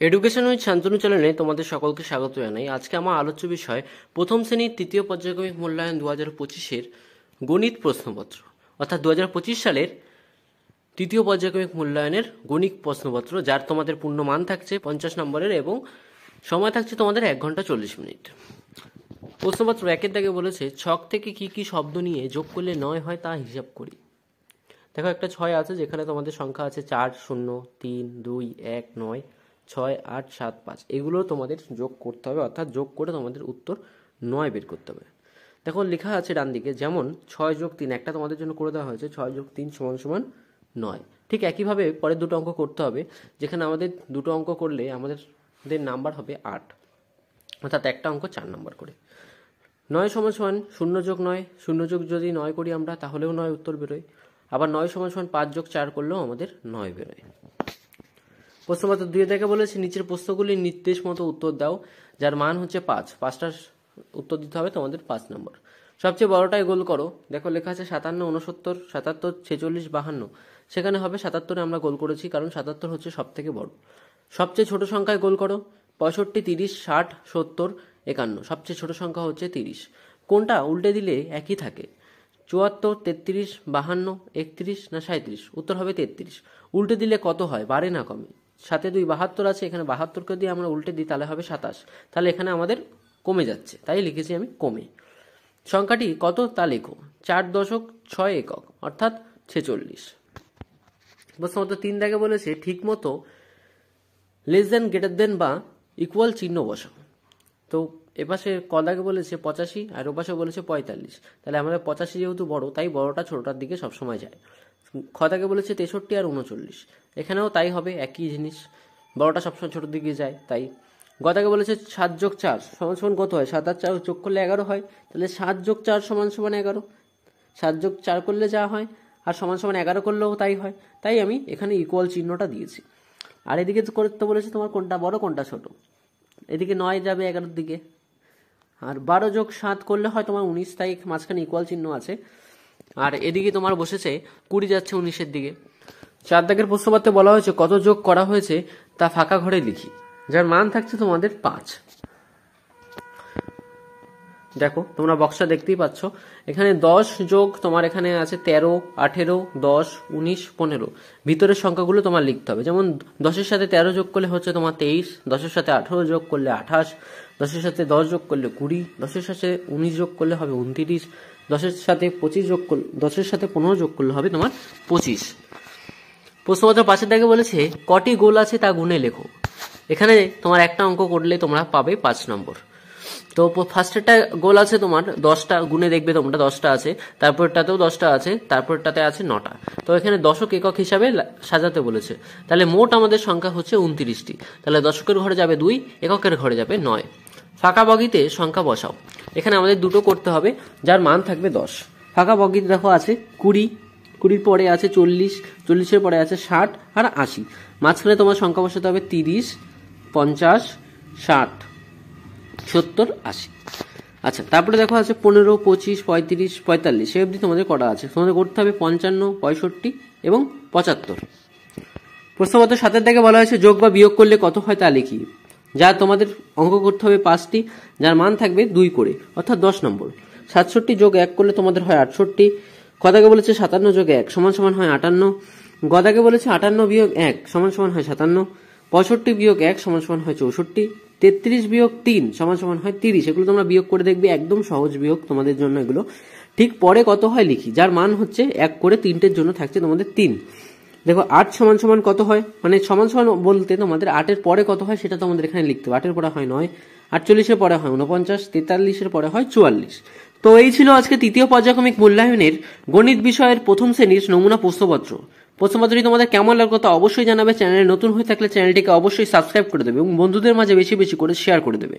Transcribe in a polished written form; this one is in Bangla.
এডুকেশন উইথ শান্তনু চ্যানেলে তোমাদের সকলকে স্বাগত জানাই। আজকে আমার আলোচ্য বিষয় প্রথম শ্রেণীর তৃতীয় পর্যায়ক্রমিক মূল্যায়ন 2025-এর গণিত প্রশ্নপত্র, অর্থাৎ 2025 সালের তৃতীয় পর্যায়ক্রমিক মূল্যায়নের গণিত প্রশ্নপত্র, যার তোমাদের পূর্ণমান থাকছে 50 নম্বরের এবং সময় থাকছে তোমাদের 1 ঘন্টা 40 মিনিট। প্রশ্নপত্র একের দাগে বলেছে, ছক থেকে কি কি শব্দ নিয়ে যোগ করলে 9 হয় তা হিসাব করি। দেখো, একটা 6 আছে যেখানে তোমাদের সংখ্যা আছে 4, 0, 3, 2, 1, 9, 6, 8, 7, 5। এগুলো তোমাদের যোগ করতে হবে, অর্থাৎ যোগ করে তোমাদের উত্তর 9 বের করতে হবে। দেখো লেখা আছে ডান দিকে, যেমন 6 যোগ 3, একটা তোমাদের জন্য করে দেওয়া হয়েছে 6 যোগ 3 সমান 9। ঠিক একইভাবে পরের দুটো অঙ্ক করতে হবে, যেখানে আমাদের দুটো অঙ্ক করলে আমাদের নাম্বার হবে 8, অর্থাৎ একটা অঙ্ক 4 নাম্বার করে। 9 সমান 0 যোগ 9, 0 যোগ যদি 9 করি আমরা, তাহলেও 9 উত্তর বেরোয়। আবার 9 সমান 5 যোগ 4 করলেও আমাদের 9 বেরোয়। প্রশ্নপত্র 2 থেকে বলেছে, নিচের প্রশ্নগুলির নির্দেশ মতো উত্তর দাও, যার মান হচ্ছে 5। 5টার উত্তর দিতে হবে তোমাদের 5 নম্বর। সবচেয়ে বড়টাই গোল করো। দেখো লেখা আছে 57, 69, 77, 46, 52। সেখানে হবে 77-এ আমরা গোল করেছি, কারণ 77 হচ্ছে সব থেকে বড়। সবচেয়ে ছোট সংখ্যায় গোল করো। 65, 30, 60, 70, 51। সবচেয়ে ছোট সংখ্যা হচ্ছে 30। কোনটা উল্টে দিলে একই থাকে? 74, 33, 52, 31 না 37? উত্তর হবে 33। উল্টে দিলে কত হয়, বাড়ে না কমে? 7 2 72 আছে, এখানে 72কে দিয়ে আমরা উল্টে দিই তাহলে হবে 27। তাহলে এখানে আমাদের কমে যাচ্ছে, তাই লিখেছি আমি কমে। সংখ্যাটি কত তা লেখো। 4.6 একক, অর্থাৎ 46। প্রশ্নমত 3 দাগে বলেছে, ঠিক মতো লেস দেন, গ্রেটার দেন বা ইকুয়াল চিহ্ন বসাও। তো এপাশে কদাকে বলেছে 85 আর ওপাশে বলেছে 45। তাহলে আমাদের 85 যেহেতু বড়, তাই বড়টা ছোটটার দিকে সবসময় যায়। খদাকে বলেছে 63 আর 39। এখানেও তাই হবে, একই জিনিস, বড়টা সবসময় ছোটোর দিকে যায়। তাই গদাকে বলেছে 7 যোগ 4 সমান কত হয়? 7 আর 4 যোগ করলে 11 হয়। তাহলে 7 যোগ 4 সমান 11। 7 যোগ 4 করলে যা হয়, আর সমান 11 করলেও তাই হয়। তাই আমি এখানে ইকুয়াল চিহ্নটা দিয়েছি। আর এদিকে করতে বলেছে তোমার কোনটা বড় কোনটা ছোট। এদিকে 9 যাবে 11-র দিকে, আর 12 যোগ 7 করলে হয় তোমার 19, তাই মাঝখানে ইকুয়াল চিহ্ন আছে। আর এদিকে তোমার বসেছে 20 যাচ্ছে 19-এর দিকে। 4 দাগের প্রশ্নপত্রে বলা হয়েছে, কত যোগ করা হয়েছে তা ফাঁকা ঘরে লিখি, যার মান থাকছে তোমাদের 5। দেখো তোমরা বক্সটা দেখতেই পাচ্ছ, এখানে 10 যোগ তোমার এখানে আছে 13, 18, 10, 19, 15। ভিতরের সংখ্যাগুলো তোমার লিখতে হবে। যেমন 10-এর সাথে 13 যোগ করলে হচ্ছে তোমার 23, 10-এর সাথে 18 যোগ করলে 28, 10-এর সাথে 10 যোগ করলে 20, 10-এর সাথে 19 যোগ করলে হবে 29, 10-এর সাথে 25 যোগ করলে 10-এর সাথে 15 যোগ করলে হবে তোমার 25। প্রশ্নপত্র 5 দাগে বলেছে, কটি গোল আছে তা গুণে লেখো। এখানে তোমার একটা অঙ্ক করলে তোমরা পাবে 5 নম্বর। তো ফার্স্টেরটা গোল আছে তোমার 10টা, গুণে দেখবে তোমরা 10টা আছে, তারপরটাতেও 10টা আছে, তারপরটাতে আছে 9টা। তো এখানে দশক একক হিসাবে সাজাতে বলেছে। তাহলে মোট আমাদের সংখ্যা হচ্ছে 29টি। তাহলে দশকের ঘরে যাবে 2, এককের ঘরে যাবে 9। ফাঁকা বগিতে সংখ্যা বসাও। এখানে আমাদের দুটো করতে হবে, যার মান থাকবে 10। ফাঁকা বগিতে দেখো আছে 20, 20-র পরে আছে 40, 40-এর পরে আছে 60 আর 80। মাঝখানে তোমার সংখ্যা বসাতে হবে 30, 50, 60, 70, 80। আচ্ছা, তারপরে দেখো আছে 15, 25, 35, 45। সে অবধি তোমাদের করা আছে। তোমাদের করতে হবে 55, 65 এবং 75। প্রশ্নপত্র 7 থেকে বলা হয়েছে, যোগ বা বিয়োগ করলে কত হয় তা লিখি। যা তোমাদের অঙ্ক করতে হবে 5টি, যার মান থাকবে 2 করে, অর্থাৎ 10 নম্বর। 67 যোগ 1 করলে তোমাদের হয় 68। খদাকে বলেছে 57 যোগ 1 সমান হয় 58। গদাকে বলেছে 58 বিয়োগ 1 সমান হয় 57। 65 বিয়োগ 1 সমান হয় 64। 33 বিয়োগ 3 সমান হয় 30। এগুলো তোমরা বিয়োগ করে দেখবে, একদম সহজ বিয়োগ তোমাদের জন্য এগুলো। ঠিক পরে কত হয় লিখি, যার মান হচ্ছে 1 করে 3টের জন্য থাকছে তোমাদের 3। দেখো 8 সমান কত হয়, মানে সমান বলতে তোমাদের 8-এর পরে কত হয় সেটা তোমাদের এখানে লিখতে হবে। 8-এর পরে হয় 9, 48-এর পরে হয় 49, 43-এর পরে হয় 44। তো এই ছিল আজকে তৃতীয় পর্যায়ক্রমিক মূল্যায়নের গণিত বিষয়ের প্রথম শ্রেণীর নমুনা প্রশ্নপত্র। প্রশ্নপত্রটি তোমাদের কেমন লাগলো তা অবশ্যই জানাবে। চ্যানেলে নতুন হয়ে থাকলে চ্যানেলটিকে অবশ্যই সাবস্ক্রাইব করে দেবে এবং বন্ধুদের মাঝে বেশি বেশি করে শেয়ার করে দেবে।